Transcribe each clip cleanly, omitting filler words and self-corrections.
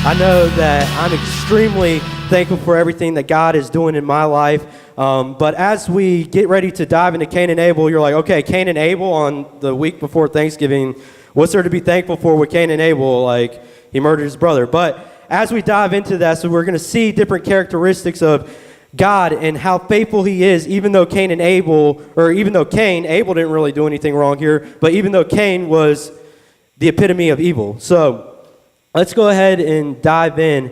I know that I'm extremely thankful for everything that God is doing in my life. But as we get ready to dive into Cain and Abel, you're like, okay, Cain and Abel on the week before Thanksgiving, what's there to be thankful for with Cain and Abel? Like, he murdered his brother. But as we dive into that, so we're going to see different characteristics of God and how faithful he is, even though Cain, Abel didn't really do anything wrong here, but even though Cain was the epitome of evil. So let's go ahead and dive in.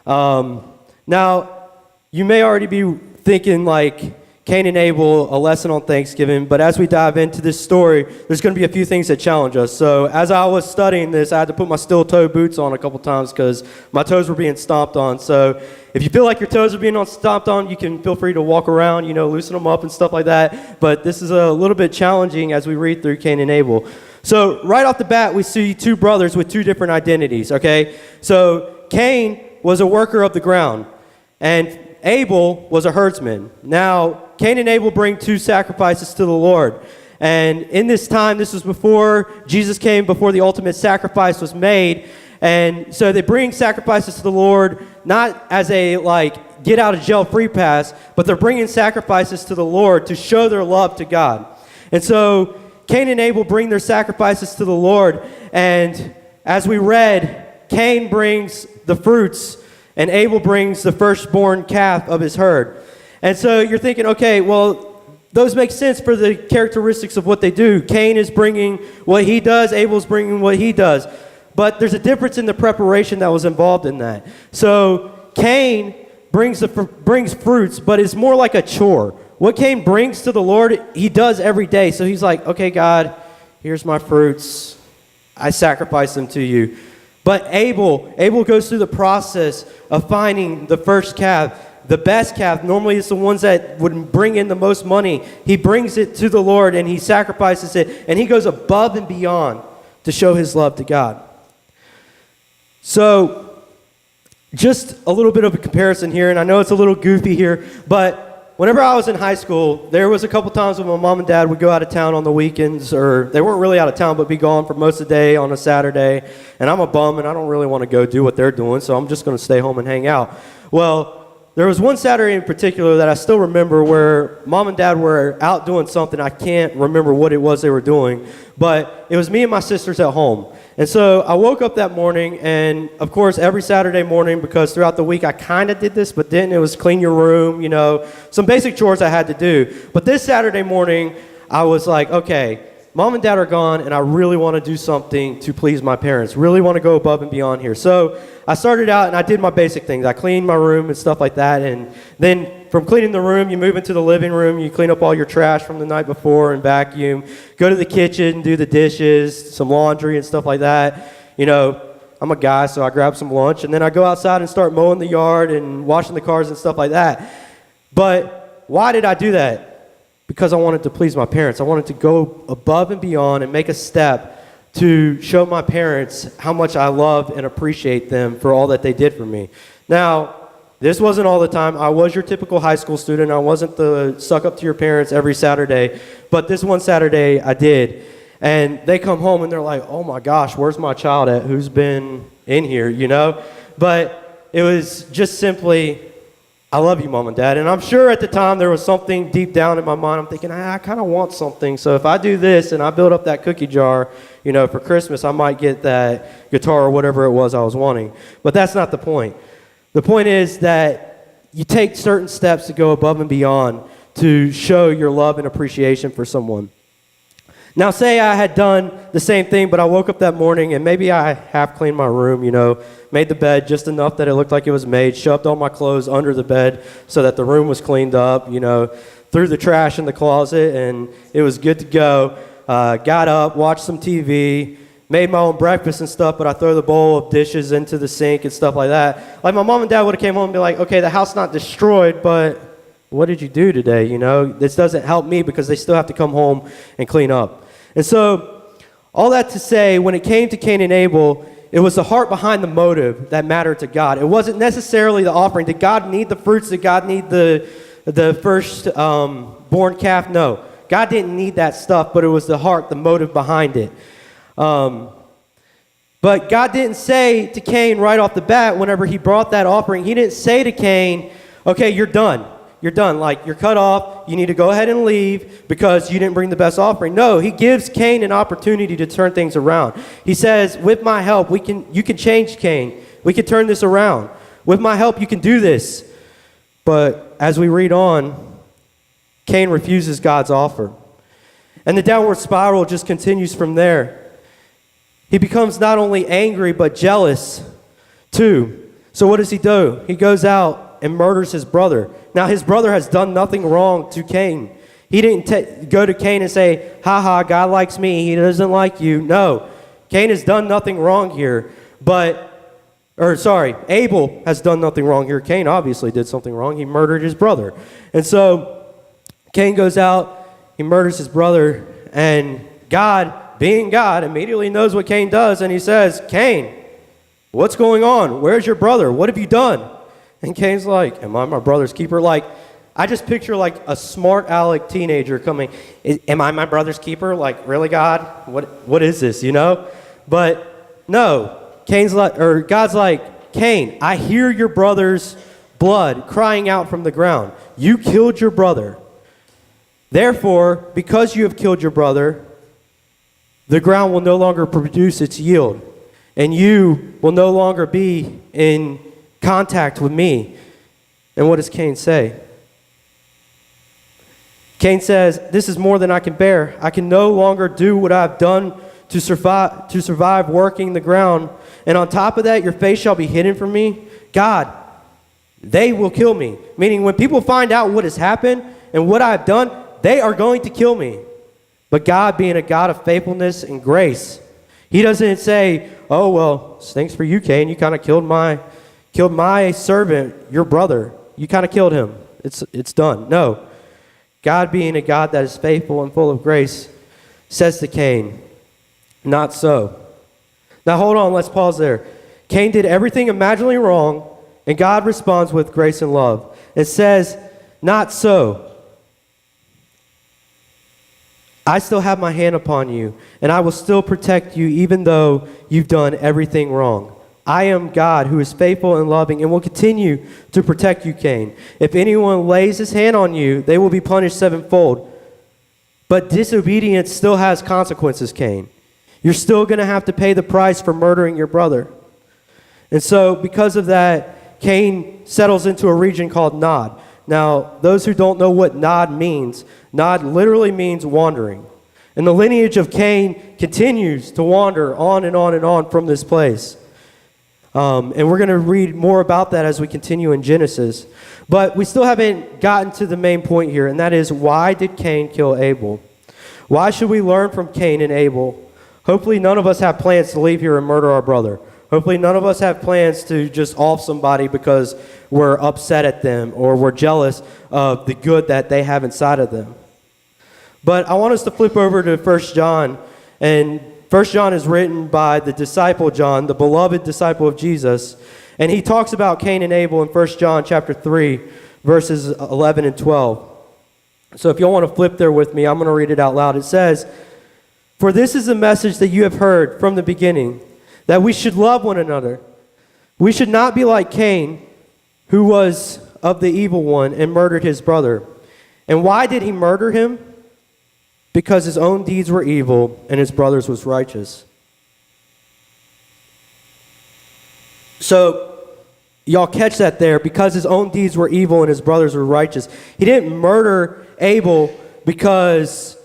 Now, you may already be thinking like Cain and Abel, a lesson on Thanksgiving, but as we dive into this story, there's going to be a few things that challenge us. So as I was studying this, I had to put my steel-toe boots on a couple times because my toes were being stomped on. So if you feel like your toes are being stomped on, you can feel free to walk around, loosen them up and stuff like that. But this is a little bit challenging as we read through Cain and Abel. So right off the bat, we see two brothers with two different identities, okay? So Cain was a worker of the ground, and Abel was a herdsman. Now, Cain and Abel bring two sacrifices to the Lord. And in this time, this was before Jesus came, before the ultimate sacrifice was made. And so they bring sacrifices to the Lord, not as a, get out of jail free pass, but they're bringing sacrifices to the Lord to show their love to God. And so Cain and Abel bring their sacrifices to the Lord. And as we read, Cain brings the fruits, and Abel brings the firstborn calf of his herd. And so you're thinking, okay, well, those make sense for the characteristics of what they do. Cain is bringing what he does, Abel's bringing what he does. But there's a difference in the preparation that was involved in that. So Cain brings fruits, but it's more like a chore. What Cain brings to the Lord, he does every day. So he's like, okay, God, here's my fruits. I sacrifice them to you. But Abel goes through the process of finding the first calf, the best calf. Normally it's the ones that would bring in the most money. He brings it to the Lord and he sacrifices it, and he goes above and beyond to show his love to God. So just a little bit of a comparison here, and I know it's a little goofy here, but whenever I was in high school, there was a couple times when my mom and dad would go out of town on the weekends, or they weren't really out of town, but be gone for most of the day on a Saturday. And I'm a bum, and I don't really want to go do what they're doing, so I'm just going to stay home and hang out. Well, there was one Saturday in particular that I still remember where mom and dad were out doing something. I can't remember what it was they were doing, but it was me and my sisters at home. And so I woke up that morning, and of course every Saturday morning, because throughout the week I kind of did this, but didn't. It was clean your room, some basic chores I had to do. But this Saturday morning, I was like, okay, mom and dad are gone, and I really want to do something to please my parents, really want to go above and beyond here. So I started out, and I did my basic things. I cleaned my room and stuff like that, and then from cleaning the room, you move into the living room, you clean up all your trash from the night before and vacuum, go to the kitchen, do the dishes, some laundry and stuff like that. I'm a guy, so I grab some lunch, and then I go outside and start mowing the yard and washing the cars and stuff like that. But why did I do that? Because I wanted to please my parents. I wanted to go above and beyond and make a step to show my parents how much I love and appreciate them for all that they did for me. Now, this wasn't all the time. I was your typical high school student. I wasn't the suck up to your parents every Saturday. But this one Saturday, I did. And they come home and they're like, oh my gosh, where's my child at? Who's been in here, But it was just simply, I love you, Mom and Dad. And I'm sure at the time there was something deep down in my mind. I'm thinking, I kind of want something. So if I do this and I build up that cookie jar, for Christmas, I might get that guitar or whatever it was I was wanting. But that's not the point. The point is that you take certain steps to go above and beyond to show your love and appreciation for someone. Now, say I had done the same thing, but I woke up that morning and maybe I half cleaned my room, made the bed just enough that it looked like it was made, shoved all my clothes under the bed so that the room was cleaned up, threw the trash in the closet, and it was good to go. Got up, watched some TV, made my own breakfast and stuff, but I throw the bowl of dishes into the sink and stuff like that. Like, my mom and dad would have came home and be like, okay, the house not destroyed, but what did you do today, This doesn't help me because they still have to come home and clean up. And so, all that to say, when it came to Cain and Abel, it was the heart behind the motive that mattered to God. It wasn't necessarily the offering. Did God need the fruits? Did God need the first born calf? No. God didn't need that stuff, but it was the heart, the motive behind it. But God didn't say to Cain right off the bat whenever he brought that offering, he didn't say to Cain, okay, you're done. You're done. Like, you're cut off. You need to go ahead and leave because you didn't bring the best offering. No, he gives Cain an opportunity to turn things around. He says, with my help, you can change Cain. We can turn this around. With my help, you can do this. But as we read on, Cain refuses God's offer. And the downward spiral just continues from there. He becomes not only angry, but jealous too. So what does he do? He goes out and murders his brother. Now, his brother has done nothing wrong to Cain. He didn't go to Cain and say, ha, God likes me, he doesn't like you. No, Cain has done nothing wrong here. Abel has done nothing wrong here. Cain obviously did something wrong. He murdered his brother. And so Cain goes out, he murders his brother, and God, being God, immediately knows what Cain does, and he says, Cain, what's going on? Where's your brother? What have you done? And Cain's like, am I my brother's keeper? Like, I just picture like a smart aleck teenager coming, am I my brother's keeper? Like, really, God? What is this, you know? But no, God's like, Cain, I hear your brother's blood crying out from the ground. You killed your brother. Therefore, because you have killed your brother, the ground will no longer produce its yield, and you will no longer be in contact with me. And what does Cain say? Cain says, this is more than I can bear. I can no longer do what I've done to survive working the ground. And on top of that, your face shall be hidden from me. God, they will kill me. Meaning when people find out what has happened and what I've done, they are going to kill me. But God, being a God of faithfulness and grace, he doesn't say, oh, well, stinks for you, Cain. You kind of killed my servant, your brother. You kind of killed him. It's done. No. God, being a God that is faithful and full of grace, says to Cain, not so. Now hold on, let's pause there. Cain did everything imaginably wrong, and God responds with grace and love. It says, not so. I still have my hand upon you, and I will still protect you even though you've done everything wrong. I am God who is faithful and loving and will continue to protect you, Cain. If anyone lays his hand on you, they will be punished sevenfold. But disobedience still has consequences, Cain. You're still going to have to pay the price for murdering your brother. And so because of that, Cain settles into a region called Nod. Now, those who don't know what Nod means, Nod literally means wandering. And the lineage of Cain continues to wander on and on and on from this place. And we're going to read more about that as we continue in Genesis. But we still haven't gotten to the main point here, and that is, why did Cain kill Abel? Why should we learn from Cain and Abel? Hopefully none of us have plans to leave here and murder our brother. Hopefully none of us have plans to just off somebody because we're upset at them or we're jealous of the good that they have inside of them. But I want us to flip over to 1 John. And 1 John is written by the disciple John, the beloved disciple of Jesus. And he talks about Cain and Abel in 1 John chapter 3, verses 11 and 12. So if you want to flip there with me, I'm going to read it out loud. It says, for this is the message that you have heard from the beginning, that we should love one another. We should not be like Cain, who was of the evil one and murdered his brother. And why did he murder him? Because his own deeds were evil and his brother's was righteous. So, y'all catch that there. Because his own deeds were evil and his brothers were righteous. He didn't murder Abel because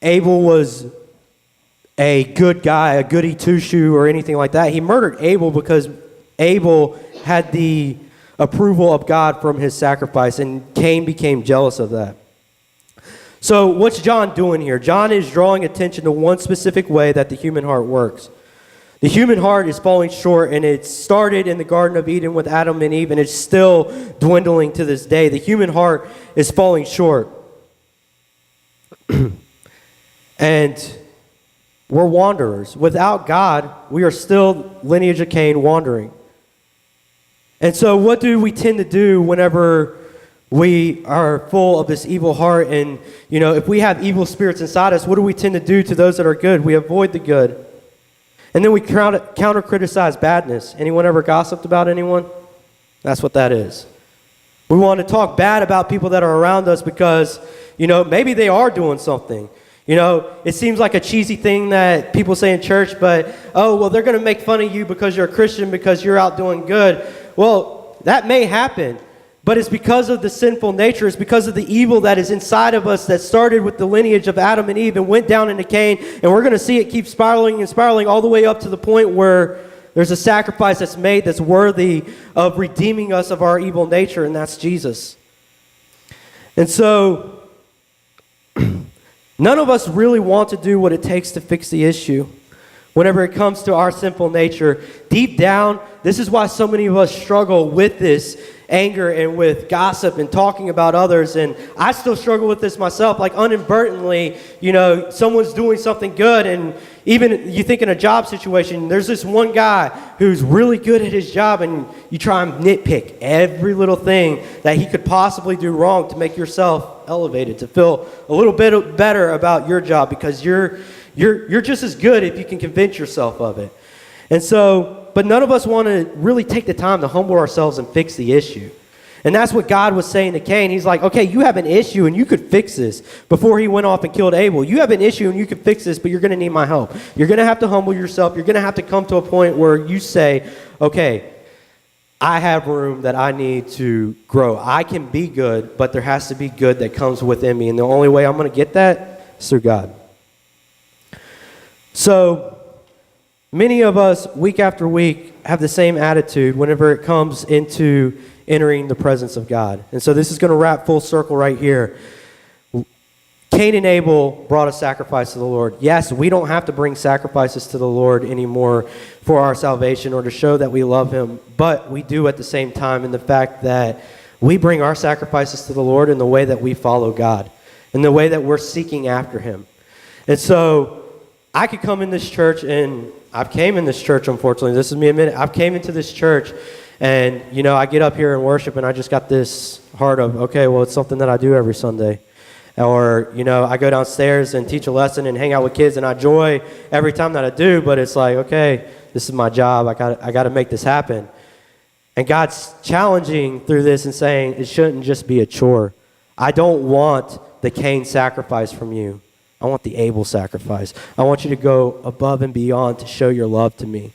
Abel was a good guy, a goody two-shoe or anything like that. He murdered Abel because Abel had the approval of God from his sacrifice, and Cain became jealous of that. So what's John doing here? John is drawing attention to one specific way that the human heart works. The human heart is falling short, and it started in the Garden of Eden with Adam and Eve, and it's still dwindling to this day. The human heart is falling short. And we're wanderers. Without God, we are still lineage of Cain wandering. And so what do we tend to do whenever we are full of this evil heart? And, if we have evil spirits inside us, what do we tend to do to those that are good? We avoid the good. And then we counter-criticize badness. Anyone ever gossiped about anyone? That's what that is. We want to talk bad about people that are around us because, maybe they are doing something. It seems like a cheesy thing that people say in church, but, they're going to make fun of you because you're a Christian because you're out doing good. Well, that may happen, but it's because of the sinful nature. It's because of the evil that is inside of us that started with the lineage of Adam and Eve and went down into Cain, and we're going to see it keep spiraling and spiraling all the way up to the point where there's a sacrifice that's made that's worthy of redeeming us of our evil nature, and that's Jesus. And so, none of us really want to do what it takes to fix the issue. Whenever it comes to our sinful nature, deep down, this is why so many of us struggle with this anger and with gossip and talking about others. And I still struggle with this myself. Like inadvertently, someone's doing something good, and even you think in a job situation, there's this one guy who's really good at his job, and you try and nitpick every little thing that he could possibly do wrong to make yourself elevated, to feel a little bit better about your job because you're just as good if you can convince yourself of it. And so, but none of us want to really take the time to humble ourselves and fix the issue. And that's what God was saying to Cain. He's like, okay, you have an issue and you could fix this. Before he went off and killed Abel, you have an issue and you could fix this, but you're going to need my help. You're going to have to humble yourself. You're going to have to come to a point where you say, okay, I have room that I need to grow. I can be good, but there has to be good that comes within me. And the only way I'm going to get that is through God. So many of us, week after week, have the same attitude whenever it comes into entering the presence of God. And so this is going to wrap full circle right here. Cain and Abel brought a sacrifice to the Lord. Yes, we don't have to bring sacrifices to the Lord anymore for our salvation or to show that we love him, but we do at the same time in the fact that we bring our sacrifices to the Lord in the way that we follow God, in the way that we're seeking after him. And so I could come in this church, and I've came in this church, unfortunately. This is me admitting. I've came into this church, and, I get up here and worship, and I just got this heart of, okay, well, it's something that I do every Sunday. Or, I go downstairs and teach a lesson and hang out with kids, and I enjoy every time that I do, but it's like, okay, this is my job. I got to make this happen. And God's challenging through this and saying it shouldn't just be a chore. I don't want the Cain sacrifice from you. I want the Abel sacrifice. I want you to go above and beyond to show your love to me.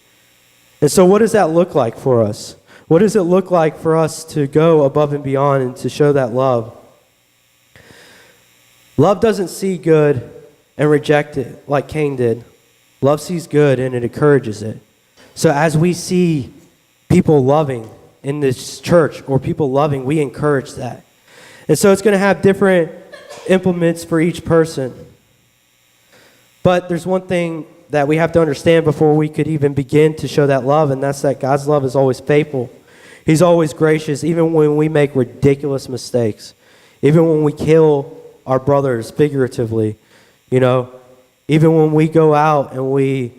And so what does that look like for us? What does it look like for us to go above and beyond and to show that love? Love doesn't see good and reject it like Cain did. Love sees good and it encourages it. So as we see people loving in this church or people loving, we encourage that. And so it's going to have different implements for each person. But there's one thing that we have to understand before we could even begin to show that love, and that's that God's love is always faithful. He's always gracious, even when we make ridiculous mistakes. Even when we kill our brothers figuratively, even when we go out and we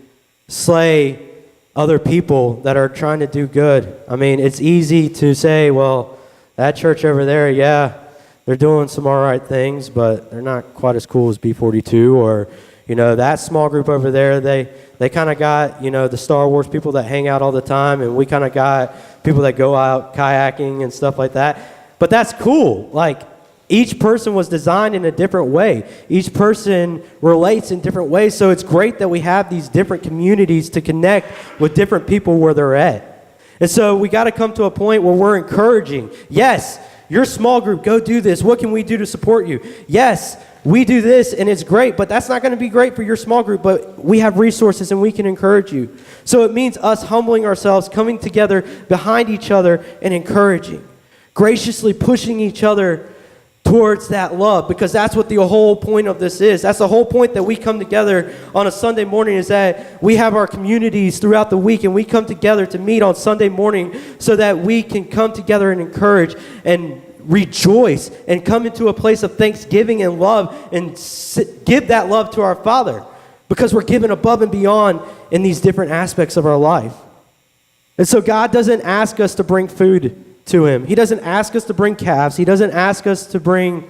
slay other people that are trying to do good. I mean, it's easy to say, well, that church over there, yeah, they're doing some all right things, but they're not quite as cool as B42, or that small group over there, they kind of got, the Star Wars people that hang out all the time, and we kind of got people that go out kayaking and stuff like that. But that's cool. Like, each person was designed in a different way. Each person relates in different ways, so it's great that we have these different communities to connect with different people where they're at. And so we got to come to a point where we're encouraging. Yes, your small group, go do this. What can we do to support you? Yes, we do this, and it's great, but that's not going to be great for your small group, but we have resources, and we can encourage you. So it means us humbling ourselves, coming together behind each other, and encouraging, graciously pushing each other towards that love, because that's what the whole point of this is. That's the whole point that we come together on a Sunday morning, is that we have our communities throughout the week, and we come together to meet on Sunday morning so that we can come together and encourage and rejoice and come into a place of thanksgiving and love and give that love to our Father, because we're given above and beyond in these different aspects of our life. And so God doesn't ask us to bring food to him. He doesn't ask us to bring calves. He doesn't ask us to bring,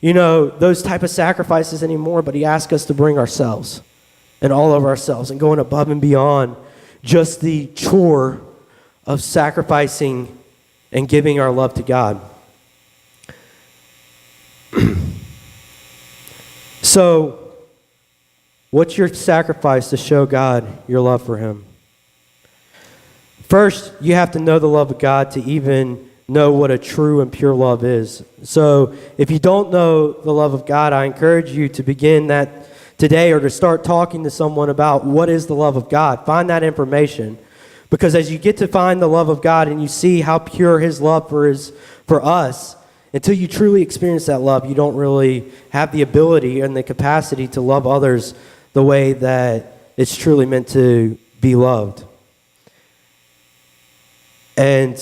those type of sacrifices anymore, but he asks us to bring ourselves. and all of ourselves and going above and beyond just the chore of sacrificing and giving our love to God. So, what's your sacrifice to show God your love for him? First, you have to know the love of God to even know what a true and pure love is. So, if you don't know the love of God, I encourage you to begin that today or to start talking to someone about what is the love of God. Find that information. Because as you get to find the love of God and you see how pure his love for us, until you truly experience that love, you don't really have the ability and the capacity to love others the way that it's truly meant to be loved. And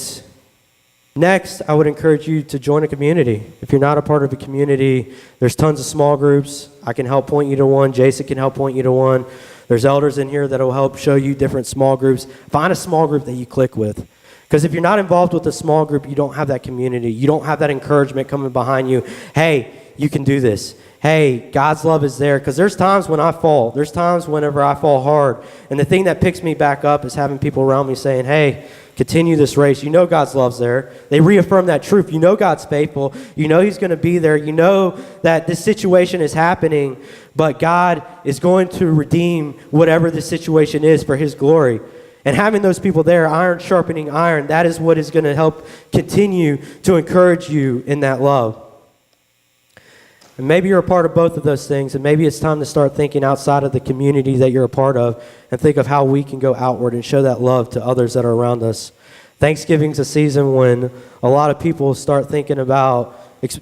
next, I would encourage you to join a community. If you're not a part of a community, there's tons of small groups. I can help point you to one. Jason can help point you to one. There's elders in here that will help show you different small groups. Find a small group that you click with. Because if you're not involved with a small group, you don't have that community. You don't have that encouragement coming behind you. Hey, you can do this. Hey, God's love is there. Because there's times when I fall. There's times whenever I fall hard. And the thing that picks me back up is having people around me saying, hey, continue this race. You know God's love's there. They reaffirm that truth. You know God's faithful. You know he's going to be there. You know that this situation is happening, but God is going to redeem whatever the situation is for his glory. And having those people there, iron sharpening iron, that is what is going to help continue to encourage you in that love. And maybe you're a part of both of those things, and maybe it's time to start thinking outside of the community that you're a part of and think of how we can go outward and show that love to others that are around us. Thanksgiving's a season when a lot of people start thinking about,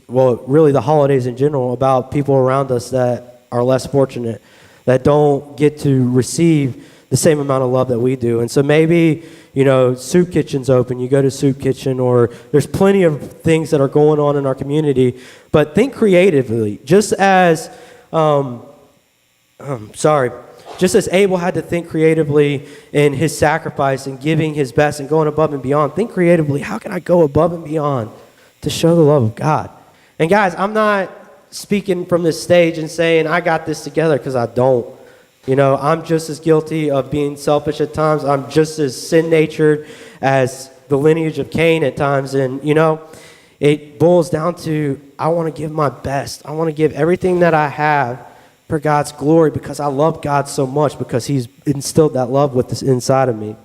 well, really the holidays in general, about people around us that are less fortunate, that don't get to receive the same amount of love that we do. And so maybe, Soup Kitchen's open. You go to Soup Kitchen, or there's plenty of things that are going on in our community. But think creatively. Just as Abel had to think creatively in his sacrifice and giving his best and going above and beyond, think creatively, how can I go above and beyond to show the love of God? And guys, I'm not speaking from this stage and saying I got this together, because I don't. I'm just as guilty of being selfish at times. I'm just as sin-natured as the lineage of Cain at times. And, it boils down to I want to give my best. I want to give everything that I have for God's glory, because I love God so much, because he's instilled that love with this inside of me.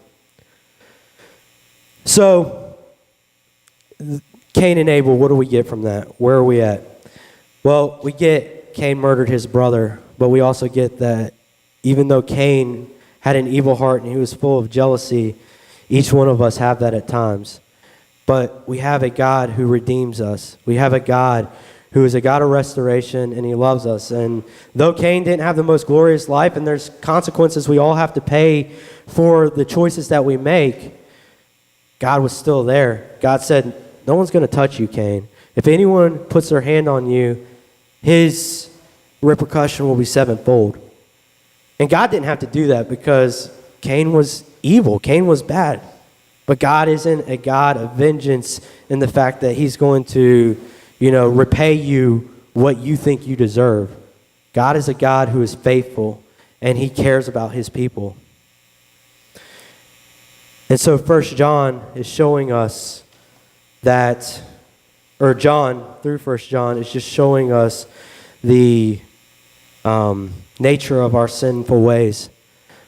So, Cain and Abel, what do we get from that? Where are we at? Well, we get Cain murdered his brother, but we also get that even though Cain had an evil heart and he was full of jealousy, each one of us have that at times. But we have a God who redeems us. We have a God who is a God of restoration, and he loves us. And though Cain didn't have the most glorious life, and there's consequences we all have to pay for the choices that we make, God was still there. God said, no one's going to touch you, Cain. If anyone puts their hand on you, his repercussion will be sevenfold. And God didn't have to do that, because Cain was evil. Cain was bad. But God isn't a God of vengeance in the fact that he's going to, repay you what you think you deserve. God is a God who is faithful, and he cares about his people. And so 1 John is showing us that, or John, through 1 John, is just showing us the nature of our sinful ways,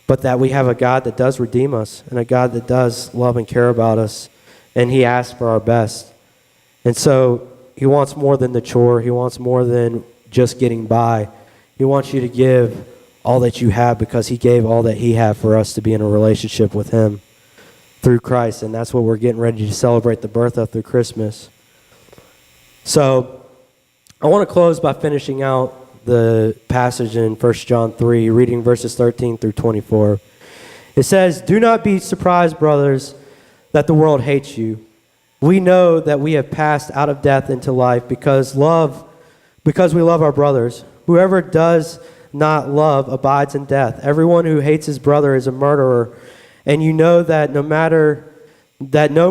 but that we have a God that does redeem us, and a God that does love and care about us, and he asks for our best. And so he wants more than the chore. He wants more than just getting by. He wants you to give all that you have, because he gave all that he had for us to be in a relationship with him through Christ, and that's what we're getting ready to celebrate the birth of through Christmas. So I want to close by finishing out the passage in 1 John 3, reading verses 13 through 24. It says, "Do not be surprised, brothers, that the world hates you. We know that we have passed out of death into life because we love our brothers. Whoever does not love abides in death. Everyone who hates his brother is a murderer, and you know that no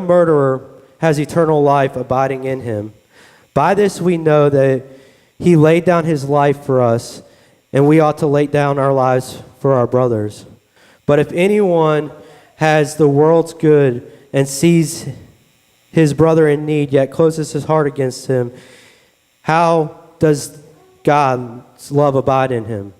murderer has eternal life abiding in him. By this we know that he laid down his life for us, and we ought to lay down our lives for our brothers. But if anyone has the world's good and sees his brother in need, yet closes his heart against him, how does God's love abide in him?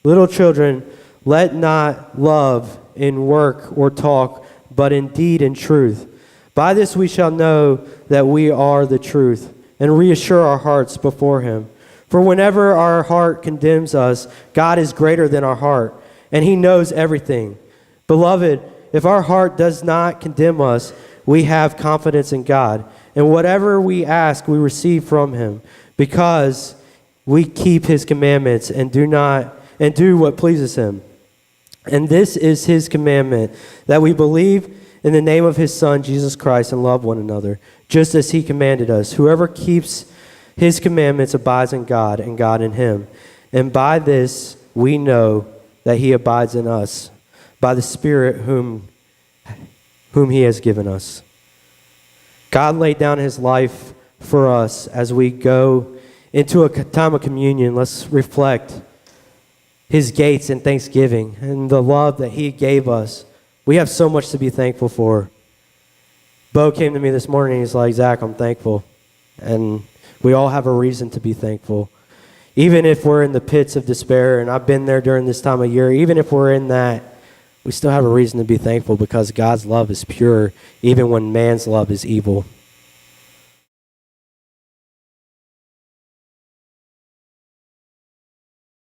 Little children, let not love in work or talk, but in deed and truth. By this we shall know that we are the truth, and reassure our hearts before him. For whenever our heart condemns us, God is greater than our heart, and he knows everything. Beloved, if our heart does not condemn us, we have confidence in God, and whatever we ask, we receive from him, because we keep his commandments and do what pleases him. And this is his commandment, that we believe in the name of his Son, Jesus Christ, and love one another, just as he commanded us. Whoever keeps his commandments abides in God, and God in him. And by this we know that he abides in us, by the Spirit whom he has given us. God laid down his life for us. As we go into a time of communion, let's reflect his gates in thanksgiving and the love that he gave us. We have so much to be thankful for. Bo came to me this morning, he's like, Zach, I'm thankful. And we all have a reason to be thankful. Even if we're in the pits of despair, and I've been there during this time of year, even if we're in that, we still have a reason to be thankful because God's love is pure, even when man's love is evil.